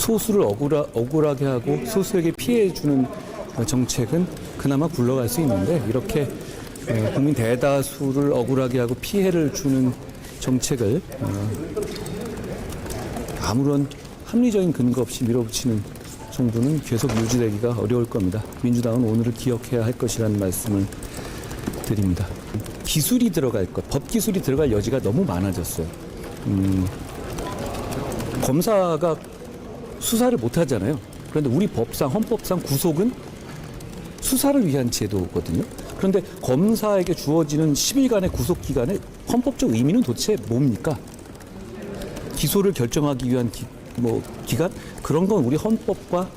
소수를 억울하게 하고 소수에게 피해 주는 정책은 그나마 굴러갈 수 있는데 이렇게 국민 대다수를 억울하게 하고 피해를 주는 정책을 아무런 합리적인 근거 없이 밀어붙이는 정부는 계속 유지되기가 어려울 겁니다. 민주당은 오늘을 기억해야 할 것이라는 말씀을 드립니다. 기술이 들어갈 것, 법 기술이 들어갈 여지가 너무 많아졌어요. 검사가 수사를 못 하잖아요. 그런데 우리 법상, 헌법상 구속은 수사를 위한 제도거든요. 그런데 검사에게 주어지는 10일간의 구속 기간의 헌법적 의미는 도대체 뭡니까? 기소를 결정하기 위한 기간? 그런 건 우리 헌법과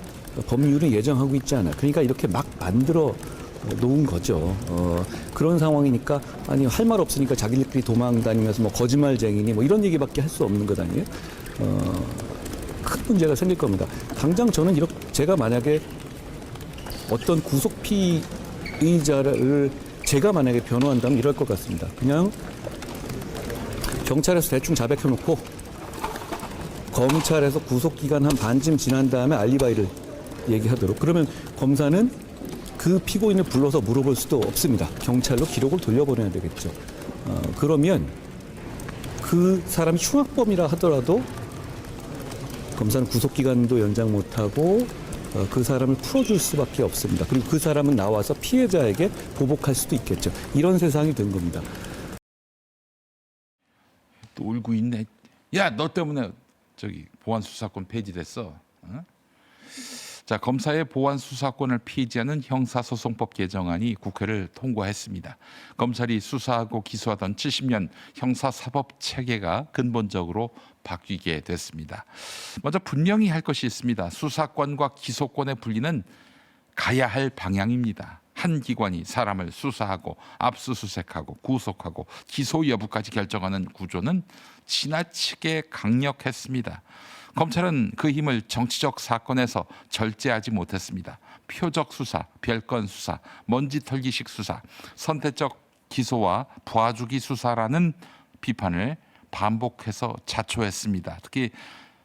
법률은 예정하고 있지 않아요. 그러니까 이렇게 막 만들어 놓은 거죠. 그런 상황이니까 아니 할 말 없으니까 자기들끼리 도망 다니면서 뭐 거짓말쟁이니 뭐 이런 얘기밖에 할 수 없는 것 아니에요? 큰 문제가 생길 겁니다. 당장 저는 제가 만약에 어떤 구속 피의자를 제가 만약에 변호한다면 이럴 것 같습니다. 그냥 경찰에서 대충 자백해놓고 검찰에서 구속기간 한 반쯤 지난 다음에 알리바이를 얘기하도록. 그러면 검사는 그 피고인을 불러서 물어볼 수도 없습니다. 경찰로 기록을 돌려보내야 되겠죠. 그러면 그 사람이 흉악범이라 하더라도 검사는 구속기간도 연장 못하고 그 사람을 풀어줄 수밖에 없습니다. 그리고 그 사람은 나와서 피해자에게 보복할 수도 있겠죠. 이런 세상이 된 겁니다. 또 울고 있네. 야, 너 때문에 저기 보안 수사권 폐지됐어. 어? 자, 검사의 보안 수사권을 폐지하는 형사소송법 개정안이 국회를 통과했습니다. 검찰이 수사하고 기소하던 70년 형사사법 체계가 근본적으로 바뀌게 됐습니다. 먼저 분명히 할 것이 있습니다. 수사권과 기소권의 분리는 가야 할 방향입니다. 한 기관이 사람을 수사하고 압수수색하고 구속하고 기소 여부까지 결정하는 구조는 지나치게 강력했습니다. 검찰은 그 힘을 정치적 사건에서 절제하지 못했습니다. 표적 수사, 별건 수사, 먼지 털기식 수사, 선택적 기소와 봐주기 수사라는 비판을 반복해서 자초했습니다. 특히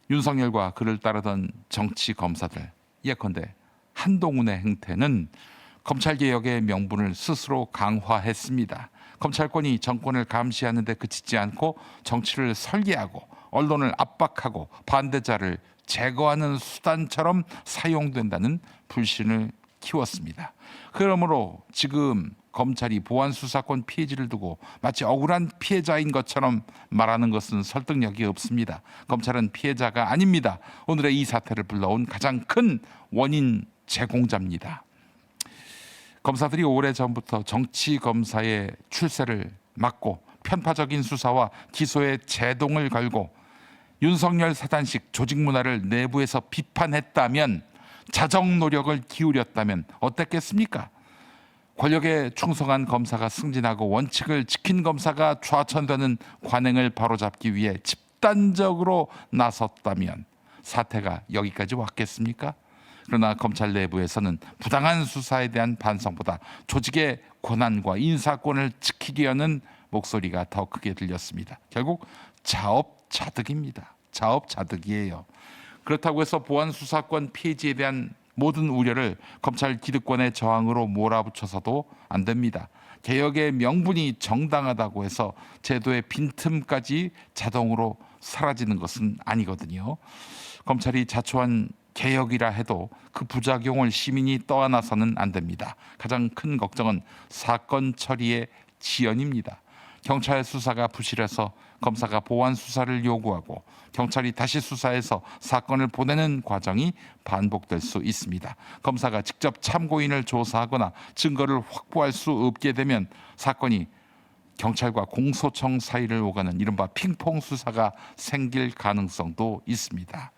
윤석열과 그를 따르던 정치 검사들, 예컨대 한동훈의 행태는 검찰개혁의 명분을 스스로 강화했습니다. 검찰권이 정권을 감시하는 데 그치지 않고 정치를 설계하고 언론을 압박하고 반대자를 제거하는 수단처럼 사용된다는 불신을 키웠습니다. 그러므로 지금 검찰이 보안 수사권 폐지를 두고 마치 억울한 피해자인 것처럼 말하는 것은 설득력이 없습니다. 검찰은 피해자가 아닙니다. 오늘의 이 사태를 불러온 가장 큰 원인 제공자입니다. 검사들이 오래전부터 정치 검사의 출세를 막고 편파적인 수사와 기소에 제동을 걸고 윤석열 사단식 조직 문화를 내부에서 비판했다면, 자정 노력을 기울였다면 어땠겠습니까? 권력에 충성한 검사가 승진하고 원칙을 지킨 검사가 좌천되는 관행을 바로잡기 위해 집단적으로 나섰다면 사태가 여기까지 왔겠습니까? 그러나 검찰 내부에서는 부당한 수사에 대한 반성보다 조직의 권한과 인사권을 지키려는 목소리가 더 크게 들렸습니다. 결국 자업자득입니다. 자업자득이에요. 그렇다고 해서 보안 수사권 폐지에 대한 모든 우려를 검찰 기득권의 저항으로 몰아붙여서도 안 됩니다. 개혁의 명분이 정당하다고 해서 제도의 빈틈까지 자동으로 사라지는 것은 아니거든요. 검찰이 자초한 개혁이라 해도 그 부작용을 시민이 떠안아서는 안 됩니다. 가장 큰 걱정은 사건 처리의 지연입니다. 경찰 수사가 부실해서 검사가 보완 수사를 요구하고 경찰이 다시 수사해서 사건을 보내는 과정이 반복될 수 있습니다. 검사가 직접 참고인을 조사하거나 증거를 확보할 수 없게 되면 사건이 경찰과 공소청 사이를 오가는 이른바 핑퐁 수사가 생길 가능성도 있습니다.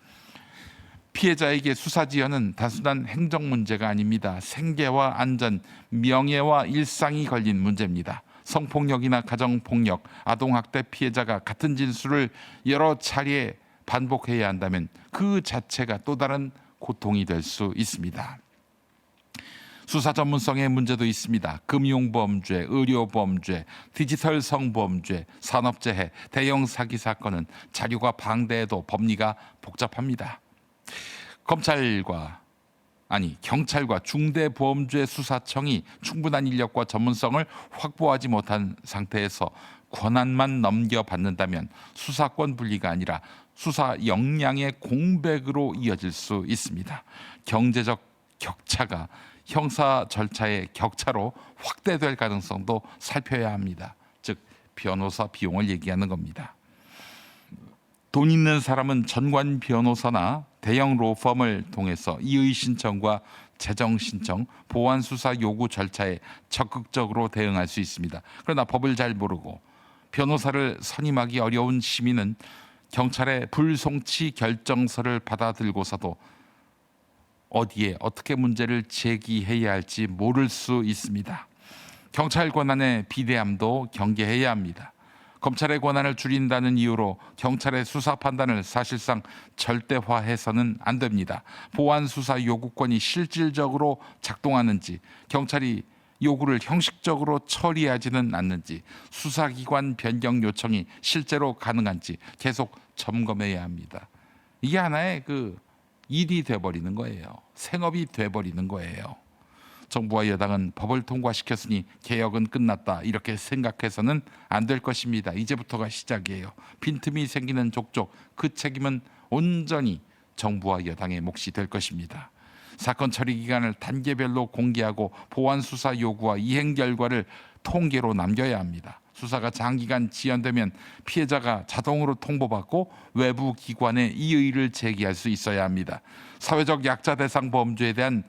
피해자에게 수사 지연은 단순한 행정 문제가 아닙니다. 생계와 안전, 명예와 일상이 걸린 문제입니다. 성폭력이나 가정폭력, 아동학대 피해자가 같은 진술을 여러 차례 반복해야 한다면 그 자체가 또 다른 고통이 될 수 있습니다. 수사 전문성의 문제도 있습니다. 금융범죄, 의료범죄, 디지털 성범죄, 산업재해, 대형 사기 사건은 자료가 방대해도 법리가 복잡합니다. 경찰과 중대보험죄 수사청이 충분한 인력과 전문성을 확보하지 못한 상태에서 권한만 넘겨받는다면 수사권 분리가 아니라 수사 역량의 공백으로 이어질 수 있습니다. 경제적 격차가 형사 절차의 격차로 확대될 가능성도 살펴야 합니다. 즉 변호사 비용을 얘기하는 겁니다. 돈 있는 사람은 전관 변호사나 대형 로펌을 통해서 이의 신청과 재정 신청, 보완 수사 요구 절차에 적극적으로 대응할 수 있습니다. 그러나 법을 잘 모르고 변호사를 선임하기 어려운 시민은 경찰의 불송치 결정서를 받아들고서도 어디에 어떻게 문제를 제기해야 할지 모를 수 있습니다. 경찰 권한의 비대함도 경계해야 합니다. 검찰의 권한을 줄인다는 이유로 경찰의 수사 판단을 사실상 절대화해서는 안 됩니다. 보완 수사 요구권이 실질적으로 작동하는지, 경찰이 요구를 형식적으로 처리하지는 않는지, 수사기관 변경 요청이 실제로 가능한지 계속 점검해야 합니다. 이게 하나의 일이 돼버리는 거예요. 생업이 돼버리는 거예요. 정부와 여당은 법을 통과시켰으니 개혁은 끝났다 이렇게 생각해서는 안 될 것입니다. 이제부터가 시작이에요. 빈틈이 생기는 족족 그 책임은 온전히 정부와 여당의 몫이 될 것입니다. 사건 처리 기간을 단계별로 공개하고 보완 수사 요구와 이행 결과를 통계로 남겨야 합니다. 수사가 장기간 지연되면 피해자가 자동으로 통보받고 외부 기관에 이의를 제기할 수 있어야 합니다. 사회적 약자 대상 범죄에 대한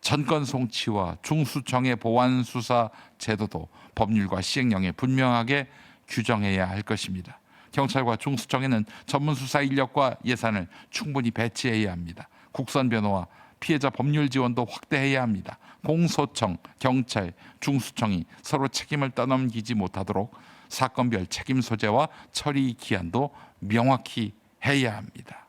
전권 송치와 중수청의 보완 수사 제도도 법률과 시행령에 분명하게 규정해야 할 것입니다. 경찰과 중수청에는 전문 수사 인력과 예산을 충분히 배치해야 합니다. 국선 변호와 피해자 법률 지원도 확대해야 합니다. 공소청, 경찰, 중수청이 서로 책임을 떠넘기지 못하도록 사건별 책임 소재와 처리 기한도 명확히 해야 합니다.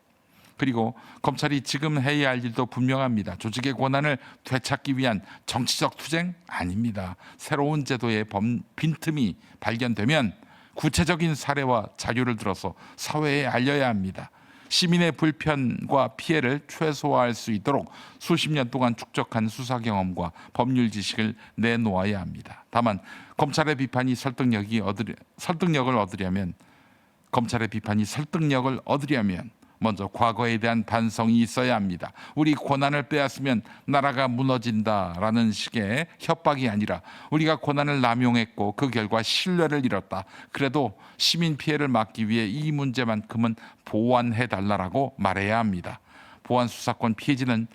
그리고 검찰이 지금 해야 할 일도 분명합니다. 조직의 권한을 되찾기 위한 정치적 투쟁 아닙니다. 새로운 제도의 빈틈이 발견되면 구체적인 사례와 자료를 들어서 사회에 알려야 합니다. 시민의 불편과 피해를 최소화할 수 있도록 수십 년 동안 축적한 수사 경험과 법률 지식을 내놓아야 합니다. 다만 검찰의 비판이 설득력을 얻으려면 먼저 과거에 대한 반성이 있어야 합니다. 우리 권한을 빼앗으면 나라가 무너진다라는 식의 협박이 아니라 우리가 권한을 남용했고 그 결과 신뢰를 잃었다. 그래도 시민 피해를 막기 위해 이 문제만큼은 보완해달라고 말해야 합니다. 보완 수사권 폐지는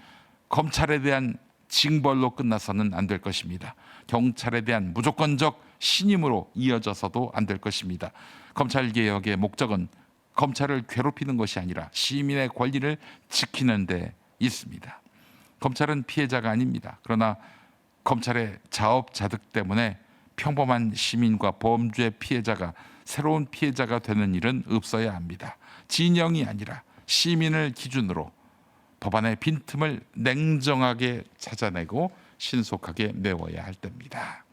검찰에 대한 징벌로 끝나서는 안 될 것입니다. 경찰에 대한 무조건적 신임으로 이어져서도 안 될 것입니다. 검찰개혁의 목적은 검찰을 괴롭히는 것이 아니라 시민의 권리를 지키는 데 있습니다. 검찰은 피해자가 아닙니다. 그러나 검찰의 자업자득 때문에 평범한 시민과 범죄 피해자가 새로운 피해자가 되는 일은 없어야 합니다. 진영이 아니라 시민을 기준으로 법안의 빈틈을 냉정하게 찾아내고 신속하게 메워야 할 때입니다.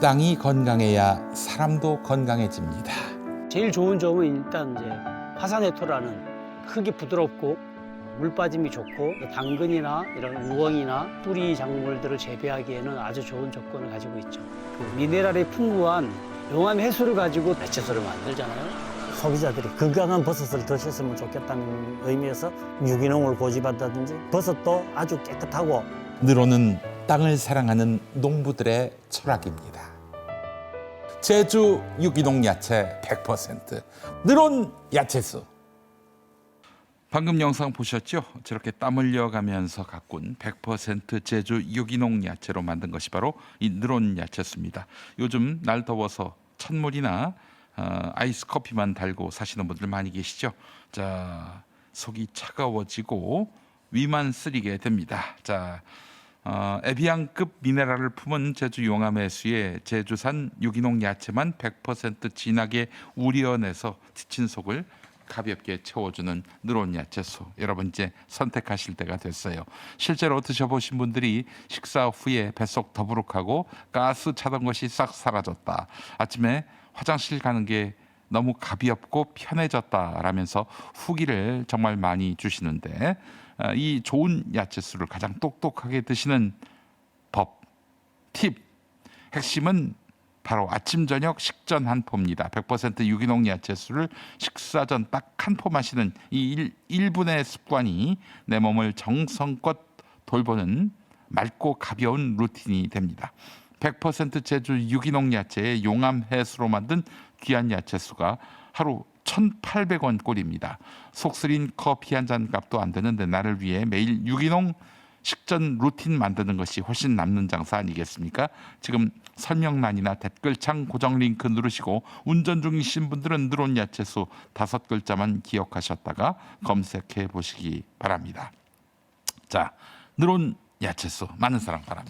땅이 건강해야 사람도 건강해집니다. 제일 좋은 점은 일단 이제 화산해토라는 흙이 부드럽고 물 빠짐이 좋고 당근이나 이런 우엉이나 뿌리 작물들을 재배하기에는 아주 좋은 조건을 가지고 있죠. 그 미네랄이 풍부한 용암 해수를 가지고 배채소를 만들잖아요. 소비자들이 건강한 버섯을 드셨으면 좋겠다는 의미에서 유기농을 고집한다든지 버섯도 아주 깨끗하고 늘어는 땅을 사랑하는 농부들의 철학입니다. 제주 유기농 야채 100% 늘온 야채수. 방금 영상 보셨죠? 저렇게 땀 흘려가면서 가꾼 100% 제주 유기농 야채로 만든 것이 바로 이 늘온 야채수입니다. 요즘 날 더워서 찬물이나 아이스 커피만 달고 사시는 분들 많이 계시죠? 자, 속이 차가워지고 위만 쓰리게 됩니다. 자, 에비앙급 미네랄을 품은 제주 용암해수에 제주산 유기농 야채만 100% 진하게 우려내서 지친 속을 가볍게 채워주는 늘온 야채수. 여러분 이제 선택하실 때가 됐어요. 실제로 드셔보신 분들이 식사 후에 뱃속 더부룩하고 가스 차던 것이 싹 사라졌다. 아침에 화장실 가는 게 너무 가볍고 편해졌다라면서 후기를 정말 많이 주시는데 이 좋은 야채수를 가장 똑똑하게 드시는 법, 팁, 핵심은 바로 아침 저녁 식전 한 포입니다. 100% 유기농 야채수를 식사 전 딱 한 포 마시는 이 1분의 습관이 내 몸을 정성껏 돌보는 맑고 가벼운 루틴이 됩니다. 100% 제주 유기농 야채의 용암 해수로 만든 귀한 야채수가 하루 1,800원 꼴입니다. 속 쓰린 커피 한 잔 값도 안 되는데 나를 위해 매일 유기농 식전 루틴 만드는 것이 훨씬 남는 장사 아니겠습니까? 지금 설명란이나 댓글창 고정 링크 누르시고 운전 중이신 분들은 누런 야채수 5글자만 기억하셨다가 검색해 보시기 바랍니다. 자, 누런 야채수 많은 사랑 바랍니다.